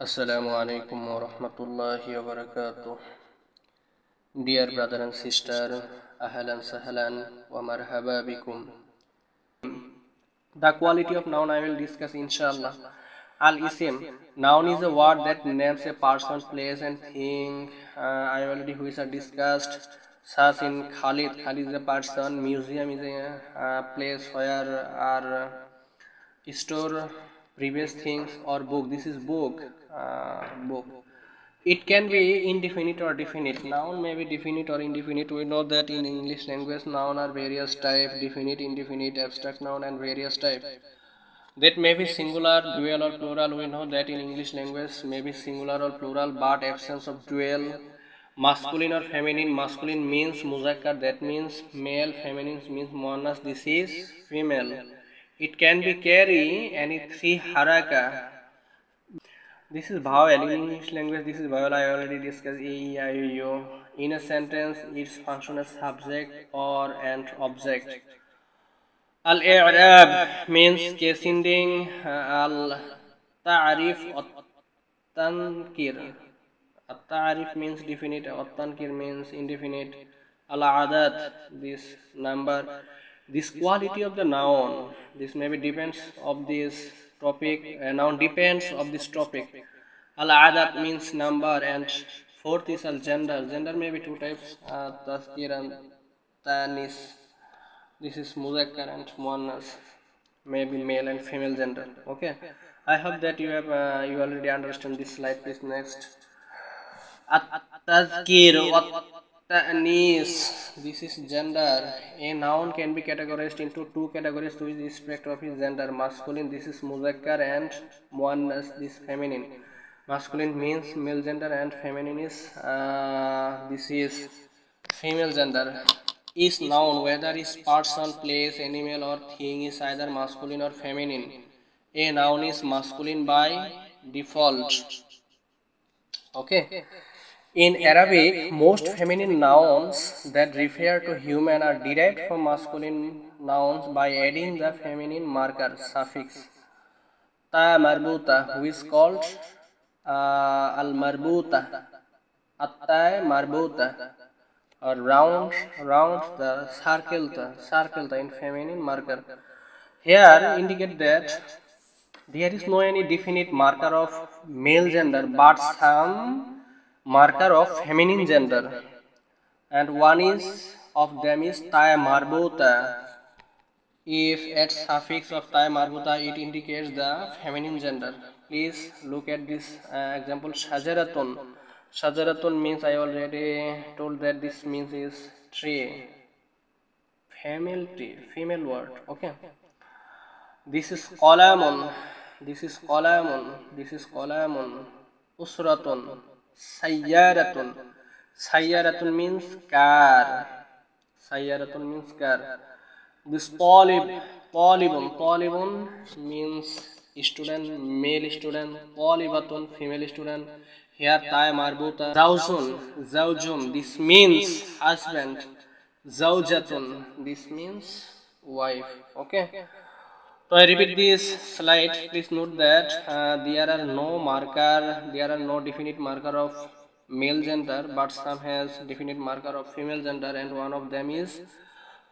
Assalamu alaikum wa rahmatullahi wa barakatuh. Dear brother and sister, ahlan sahlan wa marhaba bikum. The quality of noun I will discuss inshallah. Al-isim. Noun is a word that names a person, place and thing. I already which are discussed. Such in Khalid. Khalid is a person. Museum is a place where are store previous things, or book. This is book. Book. It can be indefinite or definite. Noun may be definite or indefinite. We know that in English language noun are various type: definite, indefinite, abstract noun, and various type. That may be singular, dual, or plural. We know that in English language may be singular or plural, but absence of dual. Masculine or feminine. Masculine means muzakkar, that means male. Feminine means muannas, this is female. It can be carry any three haraka. This is vowel. In English language, this is vowel. I already discussed a, e, I, o. In a sentence, its function as subject or an object. Al-i'rab means case ending. Al-ta'rif or tankir. Al-ta'rif means definite. Al-tankir means indefinite. Al-adat, this number. This quality of the noun, this maybe depends of this topic. Noun depends of this topic. Al-adat means number, and fourth is al-gender. Gender may be two types, tazkir and tanis. This is muzakkar and muannas, maybe male and female gender. Okay, I hope that you have you already understand this slide. Please next. At-tazkir wa ta'nis, this is gender. A noun can be categorized into two categories with respect of its gender. Masculine, this is muzakkar, and muannas, this feminine. Masculine means male gender and feminine is this is female gender. Is noun, whether is person, place, animal or thing, is either masculine or feminine. A noun is masculine by default. Okay. In Arabic, most feminine nouns that refer to human are derived from masculine nouns by adding the feminine marker suffix ta marbuta, who is called al-marbuta, at-ta marbuta, or round, the circle in feminine marker. Here indicate that there is no any definite marker of male gender, but some marker of feminine gender, and one is of them is ta marbuta. If at suffix of ta marbuta, it indicates the feminine gender. Please look at this example. Shajaratun. Shajaratun means, I already told that this means is tree, female word. Okay. This is qalamun. This is qalamun. This is qalamun. Usratun. Sayyaratun. Sayyaratun means car. Sayyaratun means car. This polybun means student, male student. Polybatun, female student. Here ta marbuta. Zawjun, this means husband. Zawjatun, this means wife. Okay. So I repeat this slide. Please note that there are no definite marker of male gender, but some has definite marker of female gender, and one of them is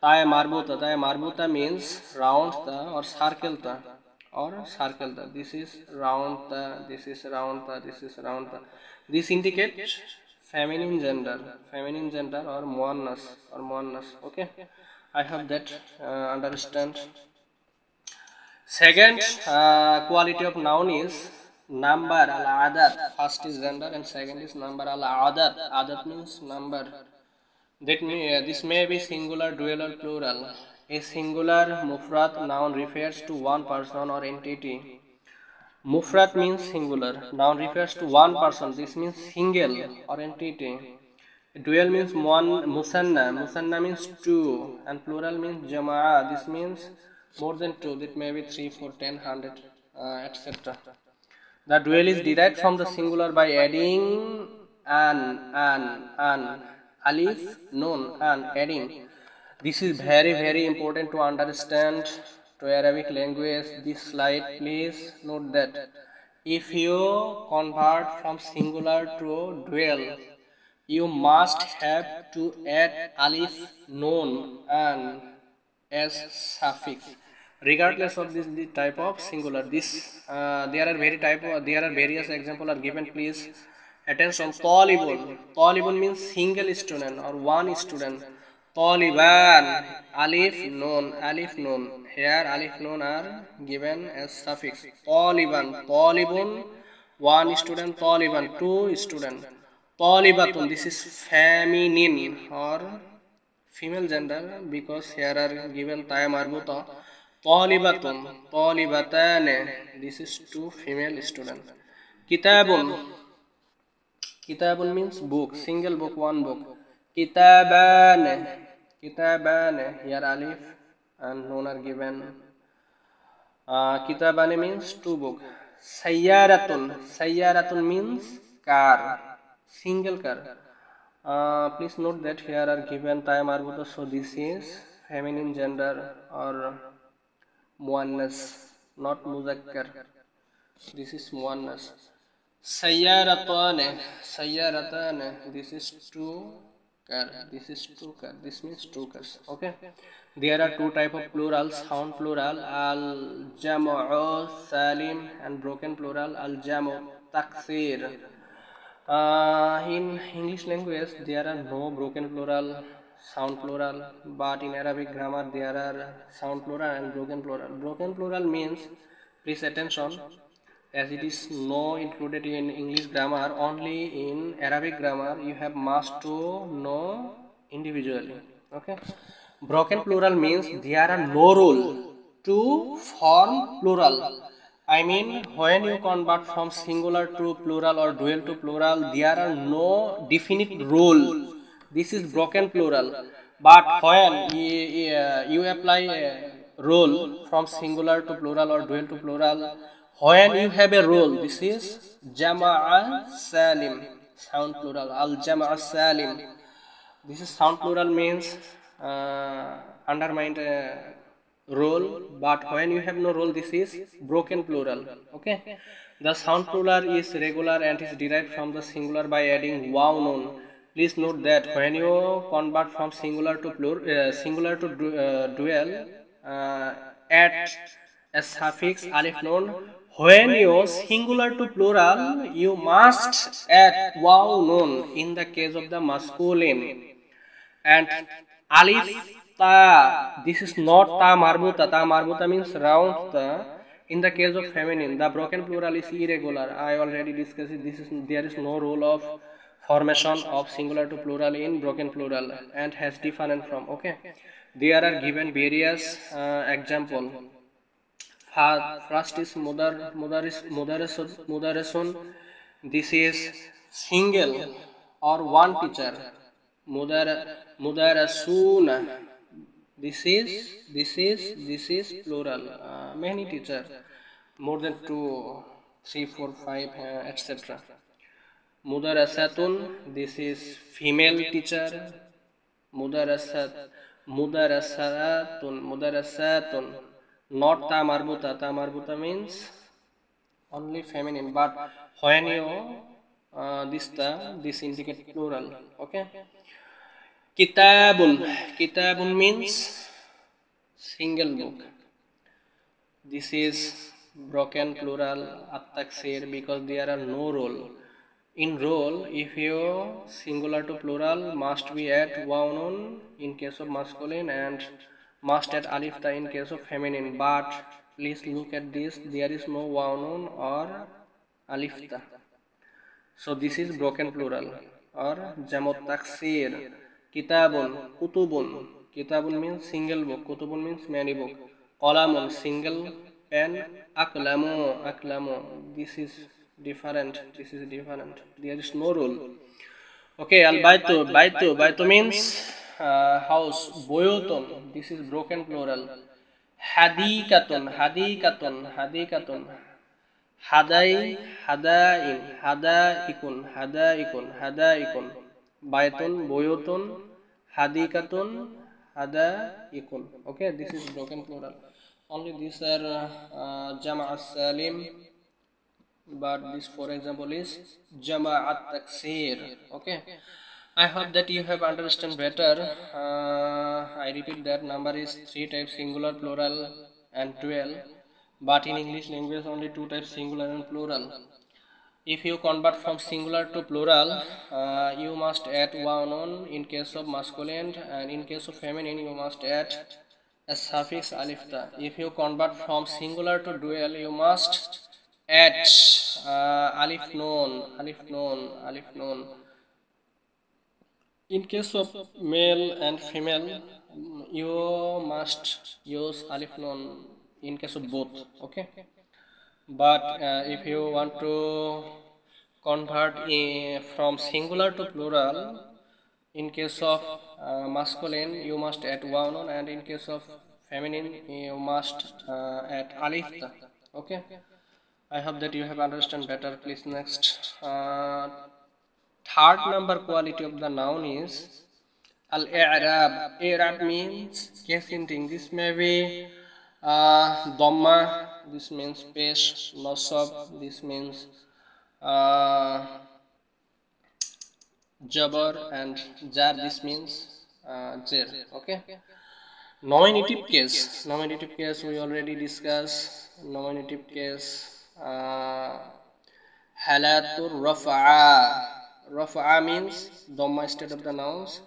ta marbuta. Ta marbuta means round ta or circle ta, This is round ta, this is round ta, this is round ta. This indicates feminine gender or muannas. Okay, I hope that understand. Second quality of noun is number, al-adat. First is gender and second is number, al-adat. Adat means number. This may be singular, dual or plural. A singular mufrad noun refers to one person or entity. Mufrad means singular. Noun refers to one person. This means single or entity. Dual means one. Musanna means two, and plural means jama'a. This means more than two. That may be 3, 4, 10, 100, etc. The dual is derived from the singular by adding an, alif, nun, adding. This is very important to understand to Arabic language. This slide, please note that if you convert from singular to dual, you must have to add alif noon and as suffix regardless of this type of singular. This there are various example are given. Please attention. Talibun means single student or one student. Taliban, alif noon. Here alif noon are given as suffix. Talibun, one student. Taliban, two student. Talibatun, this is feminine or female gender because here are given taya marbuta. Talibatun, talibatane, this is two female student. Kitabun, kitabun means book, single book, one book. Kitabane, kitabane, here alif and noon are given. Kitabane means two book. Sayyaratun means car, single car. Please note that here are given taya marbuta, so this is feminine gender or muannas, not muzakkar. This is muannas. Sayyaratane, this is two car, this is two car, this means two cars. Okay, there are two type of plural, sound plural, al jam'u salim, and broken plural, al jam'u taksir. In English language there are no broken plural, sound plural, but in Arabic grammar there are sound plural and broken plural. Broken plural means, please attention, as it is no included in English grammar, only in Arabic grammar you have must to know individually. Okay, broken plural means there are no rule to form plural. I mean, when you convert from singular to plural or dual to plural, there are no definite rule. This is broken plural. But when you apply a rule from singular to plural or dual to plural, when you have a rule, this is jama'a salim, sound plural, al jama'a salim. This is sound plural means undermined role, but when you have no role, this is broken plural. Okay, the sound plural is regular and is derived from the singular by adding waw noon. Please note that when you convert from singular to dual, add a suffix alif noon. When you singular to plural, you must add waw noon in the case of the masculine. And alif ta, this is not ta marbuta. Ta marbuta means round ta. In the case of feminine, the broken plural is irregular. I already discussed it. There is no rule of formation of singular to plural in broken plural and has different from. Okay, there are given various example. First is mudarasun. This is single or one teacher. Mudarasuna. This is plural. Many teacher, more than 2, 3, 4, 5, etc. Mudarasatun. This is female teacher. Mudarasatun. Not ta marbuta. Ta marbuta means only feminine, but when you this indicate plural. Okay. Kitabun means single book. This is broken plural at-taksir because there are no role. In role, if you singular to plural, must be at waw noon in case of masculine and must at alif ta in case of feminine. But please look at this, there is no waw noon or alif ta. So this is broken plural or jamut taksir. Kitabun, kutubun. Kitabun means single book. Kutubun means many book. Qalamun, single pen. Aklamu. This is different. There is no rule. Okay, al baitu means house. Boyotun, this is broken plural. Hadikatun. Hadaikun. Baitun, boyotun, hadikatun, hadaikun. Okay, this is broken plural. Only these are jama' salim but this for example is jama'at taksir. Okay, I hope that you have understand better. I repeat that number is three types: singular, plural and dual, but in English language only two types: singular and plural. If you convert from singular to plural, you must add one on in case of masculine, and in case of feminine you must add a suffix alif ta. If you convert from singular to dual, you must add alif nun, alif nun, alif nun. In case of male and female, you must use alif nun in case of both. Okay, but if you want to convert from singular to plural, in case of masculine you must add one on, and in case of feminine you must add alif ta. Okay, I hope that you have understand better. Please next. Third number quality of the noun is al-i'rab. I'rab means case ending. This may be dhamma, this means pesh, nasab, this means jabar, and jar, this means jar. Okay, nominative case. Nominative case we already discussed. Nominative case, halatur rafa'a. Rafa'a means dhamma state of the nouns.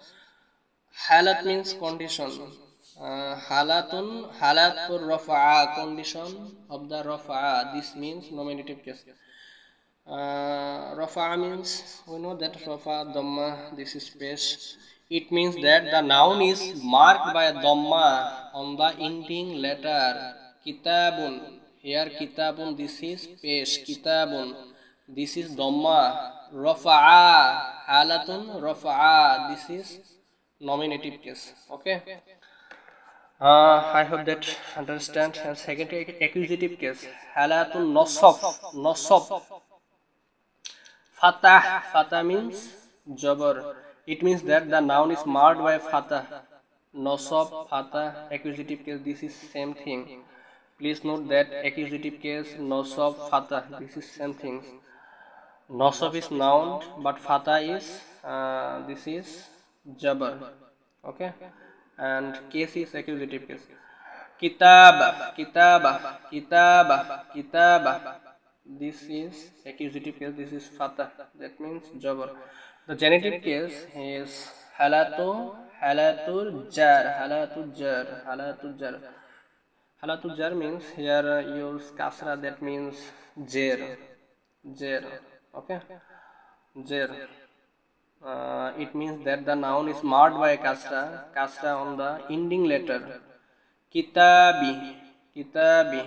Halat means condition. Halatur rafa'a, condition of the rafa'a. This means nominative case. Rafa'a means, we know that rafa'a dhamma, this is pesh. It means that the noun is marked by a dhamma on the ending letter. Kitabun, here kitabun, this is pesh. Kitabun, this is dhamma. Rafa'a, halatun rafa'a, this is nominative case. Okay, I hope that understand. And second accusative case, halatun nasab. Nasab, fatah. Fatah means jabar. It means that the noun is marked by fatah. Nasab, fatah, accusative case, this is same thing. Please note that accusative case, nasab, fatah, this is same thing. Nasab is noun, but fatah is this is jabar. Okay, and case is accusative case. Kitab, kitaba, kitaba, kitaba, this is accusative case, this is fatah, that means jabar. The genitive case is halatu, halatul jar, halatul jar, halatul jar. Halatul jar means here use kasra, that means jer, jer. Okay, jer. It means that the noun is marked by kasra, kasra on the ending letter. Kitabi, kitabi,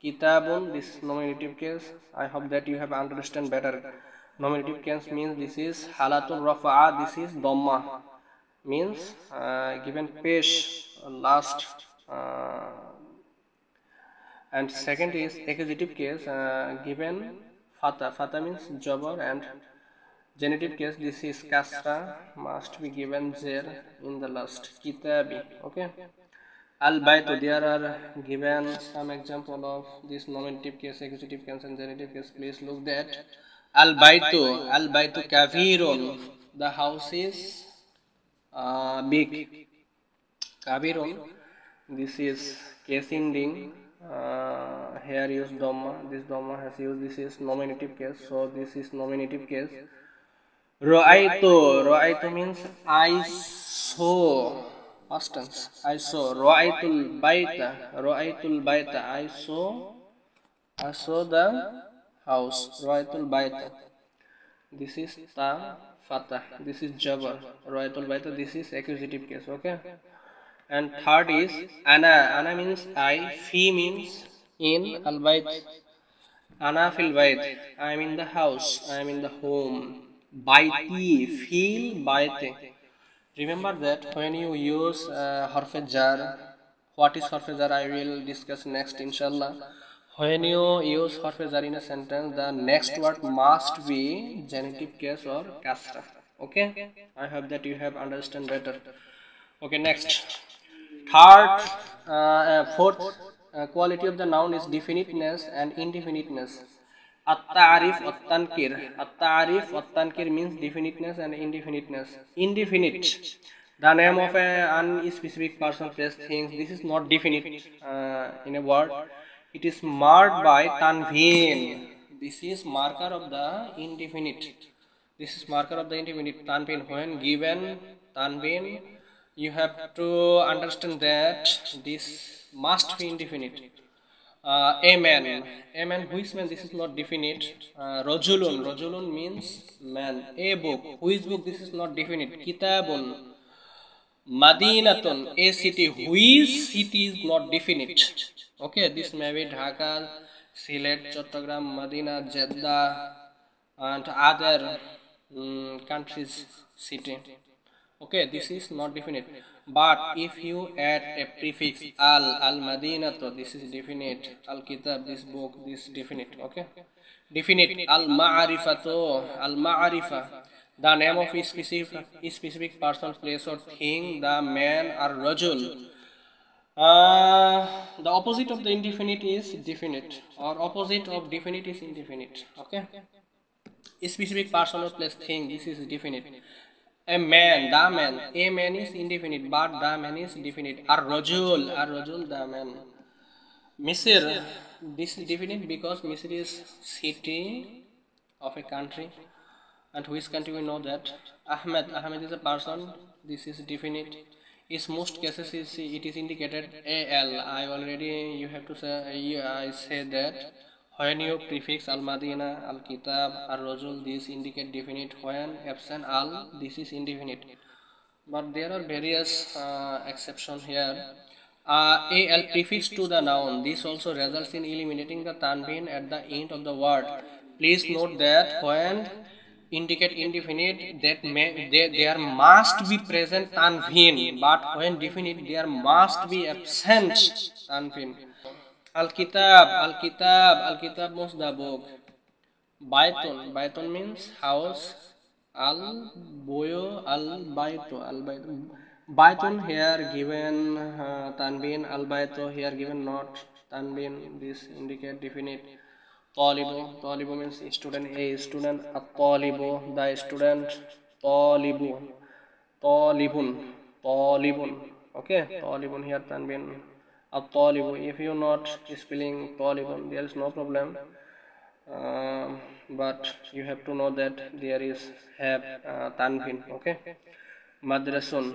kitabun, this nominative case. I hope that you have understand better. Nominative case means this is halatul rafa'a, this is dhamma, means given pesh last. And second is accusative case, given fatah. Fatah means jabar, and genitive case, this is kasra, must be given zer in the last. Kitabi. Okay, al baitu, there are given some example of this nominative case, accusative case and genitive case. Please look that. Al baitu, al baitu kafirun, the house is big. Kabirun, this is case ending. Here use dhamma, this dhamma has used, this is nominative case, so this is nominative case. Ra'aitu, ra'aitu means I saw, past tense, I saw. Ra'aitul baita, ra'aitul baita, I saw the house. Ra'aitul baita, this is ta fatah, this is jabar. Ra'aitul baita, this is accusative case. Okay, and third is ana. Ana means I, fi means in, al bait, ana fil bait, I am in the house, I am in the home. Baiti, fil baite. Remember that when you use harfe jar, what is harfe jar I will discuss next inshallah. When you use harfe jar in a sentence, the next word must be genitive case or kasra. Okay, I hope that you have understand better. Okay, next. Fourth quality of the noun is definiteness and indefiniteness. At-ta'arif at-tankir. At-ta'arif at-tankir means definiteness and indefiniteness. Indefinite, the name of an unspecific person, place, things. This is not definite in a word. It is marked by tanveen. This is marker of the indefinite. This is marker of the indefinite, tanveen. When given tanveen, you have to understand that this must be indefinite. Amen. Amen. Which man? This is not definite. Rajulun. Rajulun means man. A book. Which book? This is not definite. Kitabun. Madinatun. A city. Which city is not definite. Okay. This may be Dhaka, Sylhet, Chattogram, Madina, Jeddah, and other countries city. Okay, this is not definite. But if you add a prefix al madinato, this is definite. Al kitab, this book, this definite. Okay, definite. Al ma'arifa, the name of a specific person, place, or thing, the man or rajul. The opposite of the indefinite is definite, or opposite of definite is indefinite. Okay, a specific person or place, thing, this is definite. A man, the man. A man is indefinite, but the man is definite. Ar-rajul, the man. Misr, this is definite because Misr is city of a country. And which country we know that? Ahmed is a person. This is definite. In most cases it is indicated al. I already, you have to say, I say that. When you prefix al-Madina, al-Kitab, al-Rajul, these indicate definite. When absent al, this is indefinite. But there are various exceptions here. Al prefix to the noun. This also results in eliminating the tanween at the end of the word. Please note that when indicate indefinite, there must be present tanween, but when definite, there must be absent tanween. Al-Kitab means the book. Baitun means house. Al-Baitun. Baitun here given tanbin. Al-Baitu here given not tanbin. This indicate definite. Talibu means student. A student. At-Talibu, the student. Talibun. Okay, Talibun here tanbin. At-Talibu. If you not spelling Talibun, there is no problem. But you have to know that there is have tanwin. Okay, madrasun,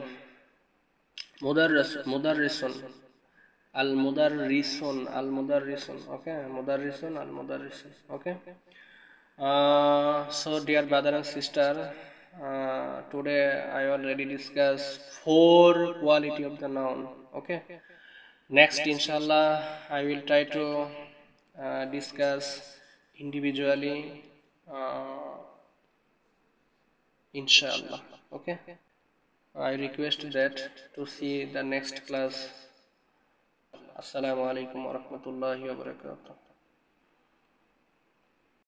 mudarrisun, al-mudarrisun. Okay, al-mudarrisun. Okay. So dear brother and sister, today I already discussed 4 quality of the noun. Okay. Next, inshallah, I will try to discuss individually, inshallah. Okay, I request that to see the next class. Assalamu alaikum wa rahmatullahi wa barakatuh.